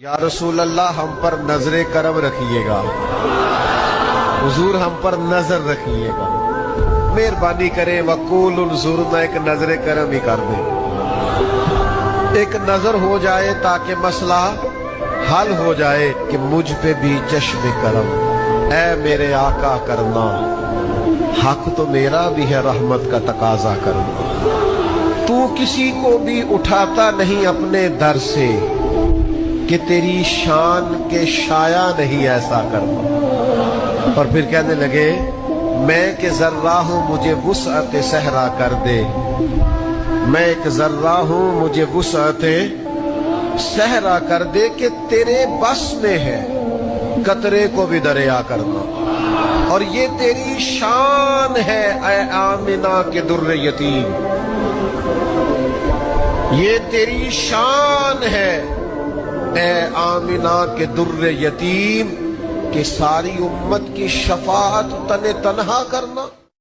یا رسول اللہ ہم پر نظر کرم رکھیے گا، حضور ہم پر نظر رکھیے گا، مہربانی کریں وقول انظرنا، ایک نظر کرم ہی کر دیں، ایک نظر ہو جائے تاکہ مسئلہ حل ہو جائے کہ مجھ پہ بھی چشم کرم، اے میرے آقا کرنا، حق تو میرا بھی ہے رحمت کا تقاضا کرنا، تو کسی کو بھی اٹھاتا نہیں اپنے در سے کہ تیری شان کے شایا نہیں ایسا کرنا۔ اور پھر کہنے لگے میں کہ ذرہ ہوں مجھے وسعت صحرا کر دے، میں ایک ذرہ ہوں مجھے وسعت صحرا کر دے کہ تیرے بس میں ہے قطرے کو بھی دریا کرنا، اور یہ تیری شان ہے اے آمنہ کے در یتیم، یہ تیری شان ہے اے آمنہ کے در یتیم کہ ساری امت کی شفاعت تنہا کرنا۔